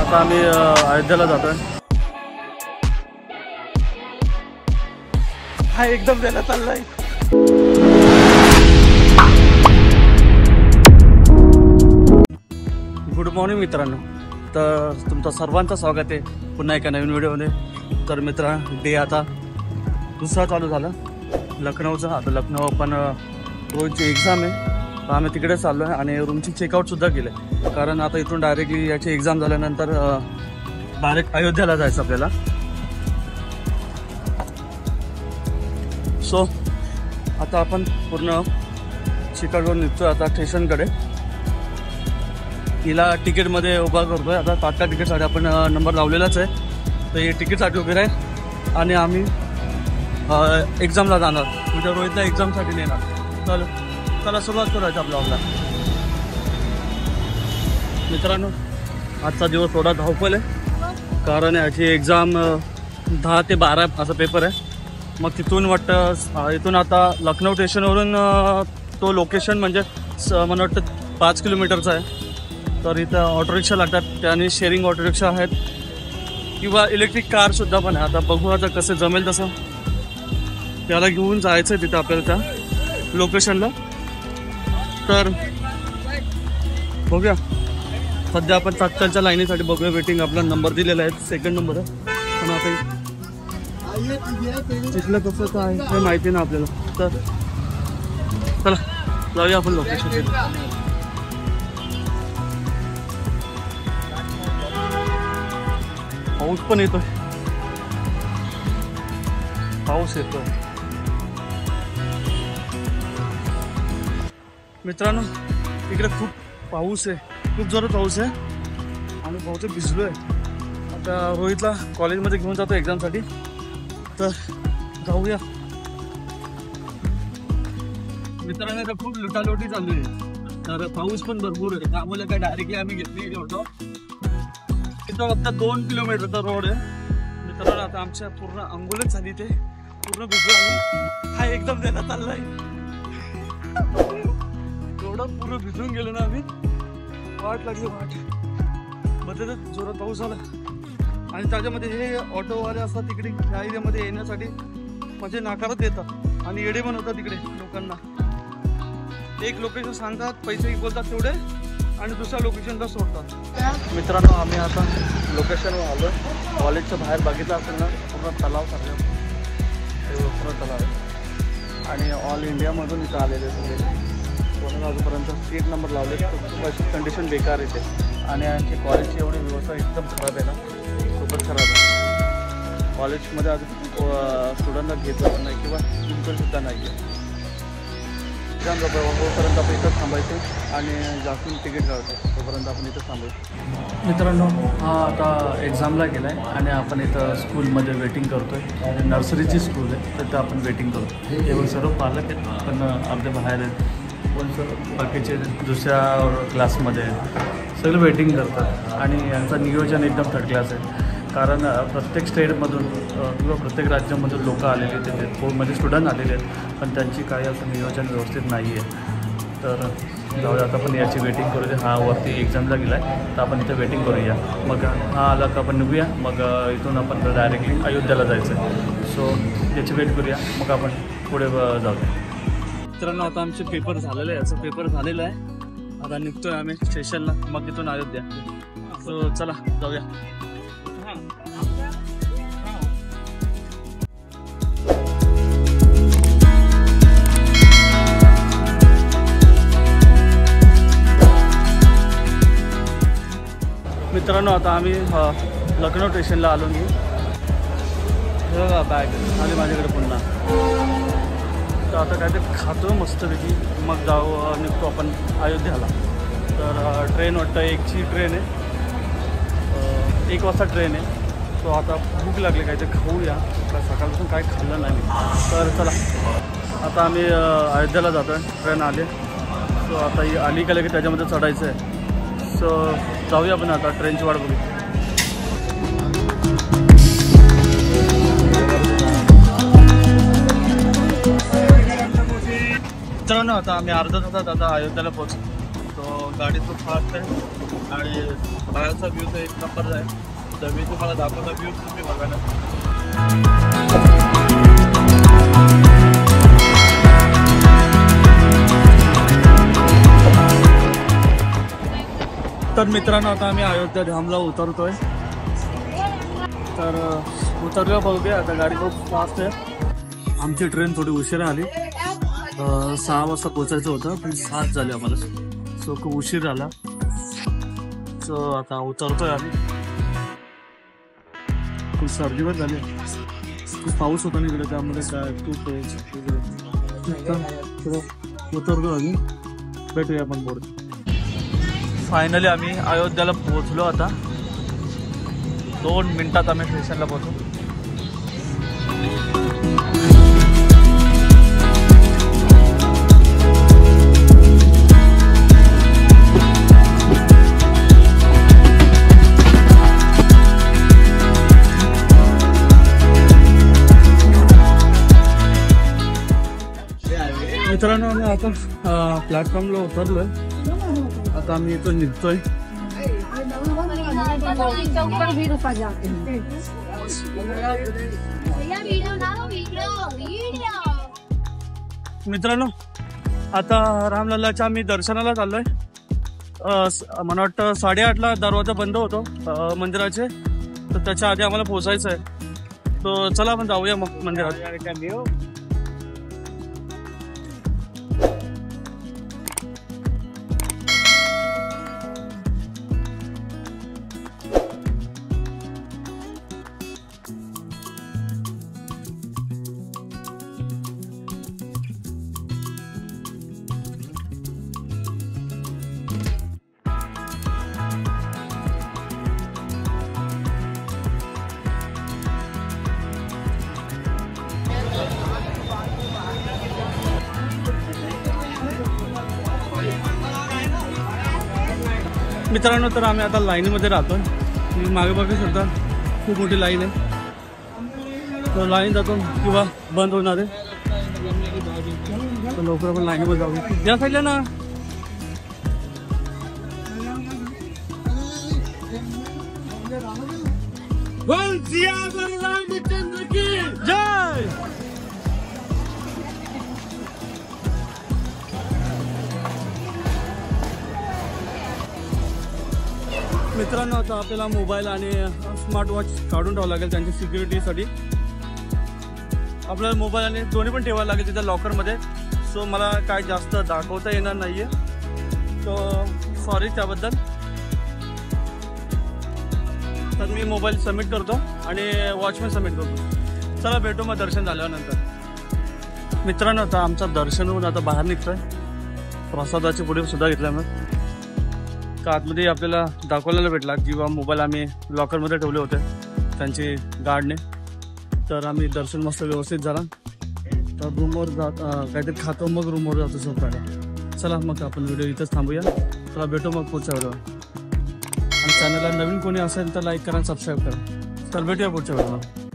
आता आम्ही अयोध्येला जातोय. हा एकदम द्यायला चाललाय. गुड मॉर्निंग मित्रांनो. तर तुमचं सर्वांचं स्वागत आहे पुन्हा एका नवीन व्हिडिओमध्ये. तर मित्रा डे आता दुसरा चालू झाला लखनौचा. आता लखनौ पण रोजची एक्झाम आहे तर आम्ही तिकडे चाललो आहे आणि रूमची चेकआउटसुद्धा केलं आहे. कारण आता इथून डायरेक्टली याची एक्झाम झाल्यानंतर डायरेक्ट अयोध्येला जायचं आपल्याला. सो आता आपण पूर्ण चेकआउटवर निघतो आता स्टेशनकडे. हिला तिकीटमध्ये उभा करतोय. आता तात्काळ तिकीटसाठी आपण नंबर लावलेलाच आहे तर हे तिकीटसाठी वगैरे आहे आणि आम्ही एक्झामला जाणार. म्हणजे रोहितला एक्झामसाठी नेणार. चल चला सुरुवात करायचं आपला आपला. मित्रांनो आजचा दिवस थोडा धावपळ आहे कारण याची एक्झाम 10 ते 12 असा पेपर आहे. मग तिथून वाटतं इथून आता लखनौ स्टेशनवरून तो लोकेशन म्हणजे मला वाटतं 5 किलोमीटरचा आहे. तर इथं ऑटो रिक्षा लागतात त्याने शेअरिंग ऑटो रिक्षा आहेत किंवा इलेक्ट्रिक कारसुद्धा पण आहे. आता बघू आता कसं जमेल तसं त्याला घेऊन जायचं आहे तिथं आपल्याला त्या लोकेशनला. तर बघूया सध्या आपण तात्काळच्या लाईनीसाठी बघूया. वेटिंग आपला नंबर दिलेला आहे 2nd नंबर आहे पण आता तिथलं कसं आहे हे माहिती ना आपल्याला. तर चला जाऊया आपण लोकेशन. पाऊस पण येतोय. पाऊस येतोय मित्रांनो. इकडे खूप पाऊस आहे. खूप जोरात पाऊस आहे आणि पाऊस भिजलो आहे. आता रोहितला कॉलेजमध्ये घेऊन जातो एक्झामसाठी. तर जाऊया मित्रांनो. आता खूप लुटालुटी चालू आहे तर पाऊस पण भरपूर आहे त्यामुळे काय डायरेक्टली आम्ही घेतली होतो. इथं फक्त 2 किलोमीटरचा रोड आहे मित्रांनो. आता आमच्या पूर्ण अंघोळच झाली ते पूर्ण भिजलो आम्ही. हा एकदम द्यायला चाललाय. एवढं पूर्ण भिजून गेलो ना आम्ही. वाट लागली वाट. मध्ये जोरात पाऊस आला आणि त्याच्यामध्ये हे ऑटोवाले असतात तिकडे या एरियामध्ये येण्यासाठी म्हणजे नाकारत देतात आणि येडे पण होतात तिकडे लोकांना. एक लोकेशन सांगतात पैसे बोलतात तेवढे आणि दुसऱ्या लोकेशनला सोडतात. मित्रांनो आम्ही आता लोकेशनवर आलो आहे. कॉलेजच्या बाहेर बघितलं असेल ना पूर्ण तलाव चाललं. पूर्ण तलाव आहे आणि ऑल इंडियामधून इथं आलेले सगळे. कोणाला अजूनपर्यंत सीट नंबर लावले खूप अशी कंडिशन बेकार येते आणि यांची कॉलेजची एवढी व्यवस्था एकदम खराब आहे ना. खूपच खराब आहे. कॉलेजमध्ये अजून स्टुडंटला घेतलं नाही किंवा सुद्धा नाही आहे. एक्झाम होईपर्यंत आपण इथं थांबायचं आणि जास्तून तिकीट काढतो तोपर्यंत आपण इथं थांबायचं. मित्रांनो हा आता एक्झामला गेला आहे आणि आपण इथं स्कूलमध्ये वेटिंग करतो आहे. नर्सरीची स्कूल आहे तर आपण वेटिंग करतो. एवढं सर्व पालक आहेत पण अर्धे बाहेर आहेत. पण बाकीचे दुसऱ्या क्लासमध्ये सगळं वेटिंग करतात आणि यांचं नियोजन एकदम थर्ड क्लास आहे. कारण प्रत्येक स्टेटमधून किंवा प्रत्येक राज्यामधून लोक आलेले आहेत म्हणजे स्टुडंट आलेले आहेत पण त्यांची काही असं नियोजन व्यवस्थित नाही आहे. तर जाऊया आता आपण याची वेटिंग करूया. हा वरती एक्झामला गेला आहे तर आपण इथं वेटिंग करूया. मग हा आला का आपण निघूया. मग इथून आपण डायरेक्टली अयोध्येला जायचं आहे. सो याची वेट करूया मग आपण पुढे जाऊया. मित्रांनो आता आमचे पेपर झालेले आहे. असं पेपर झालेलं आहे. आता निघतोय आम्ही स्टेशनला मग इथून अयोध्या. सो चला जाऊया. मित्रांनो आता आम्ही लखनौ स्टेशनला आलो. मी बॅग आली माझ्याकडे पुन्हा. तर आता काहीतरी खातो मस्तपैकी मग निघतो आपण अयोध्येला. तर ट्रेन वाटतं 1ची ट्रेन आहे. 1 वाजता ट्रेन आहे. तो आता भूक लागली काहीतरी खाऊया. सकाळपासून काय खाल्लं नाही. तर चला आता आम्ही अयोध्येला जातो आहे. ट्रेन आली. सो आता ही आली का की त्याच्यामध्ये चढायचं आहे. सो जाऊया आपण आता ट्रेनची वाट बघू. मित्रांनो आता आम्ही अर्धा तासात आता अयोध्येला पोहोचलो. तो गाडी खूप फास्ट आहे आणि बाहेरचा व्ह्यू तर एक नंबर आहे. तर मी तुम्हाला दाखवतो व्ह्यू, तुम्ही बघा ना. तर मित्रांनो आता आम्ही अयोध्या धामला उतरतोय. तर उतरल्या बघूया. आता गाडी खूप फास्ट आहे. आमची ट्रेन थोडी उशिरा आली. 6 वाजता पोचायचं होतं पण 7 झाले आम्हाला. सो खूप उशीर झाला. सो आता उतरतोय आम्ही. खूप सर्दी पण झाली. खूप पाऊस होता ना इकडे, त्यामध्ये काय खूप उतरतो आम्ही. भेटूया आपण पुढे. फायनली आम्ही अयोध्याला पोहोचलो. आता 2 मिनिटात आम्ही स्टेशनला पोहोचू. मित्रांनो आम्ही आता प्लॅटफॉर्मला उतरलोय. आता आम्ही इथून निघतोय. मित्रांनो आता रामलल्लाच्या आम्ही दर्शनाला चाललोय. मला वाटतं 8:30ला दरवाजा बंद होतो मंदिराचे. तर त्याच्या आधी आम्हाला पोहोचायचं आहे. तो चला आपण जाऊया मग मंदिरात. मित्रांनो तर आम्ही आता लाईनीमध्ये राहतो. तुम्ही मागे बघू शकता खूप मोठी लाईन आहे. तो लाईन जातो किंवा बंद होणार आहे. तर लवकर आपण लाईनीमध्ये जाऊ. या साईडला ना जय. मित्रांनो आता आपल्याला मोबाईल आणि स्मार्ट वॉच काढून ठेवावं लागेल त्यांची सिक्युरिटीसाठी. आपल्याला मोबाईल आणि दोन्ही पण ठेवायला लागेल तिथं लॉकरमध्ये. सो मला काय जास्त दाखवता येणार नाही आहे. तो सॉरी त्याबद्दल. तर मी मोबाईल सबमिट करतो आणि वॉच पण सबमिट करतो. चला भेटू मग दर्शन झाल्यानंतर. मित्रांनो आता आमचं दर्शन होऊन आता बाहेर निघतोय. प्रसादाची पुढे सुद्धा घेतल्या मग का आतमध्ये आपल्याला दाखवलेला भेटला किंवा मोबाईल आम्ही लॉकरमध्ये ठेवले होते त्यांची गार्डने. तर आम्ही दर्शन मस्त व्यवस्थित झाला. तर रूमवर काहीतरी खातो मग रूमवर जातो झोपायला. चला मग आपण व्हिडिओ इथंच थांबूया. चला भेटू मग पुढच्या व्हिडिओवर. आणि चॅनलला नवीन कोणी असेल तर लाईक करा, सबस्क्राईब करा. चल भेटूया पुढच्या व्हिडिओवर.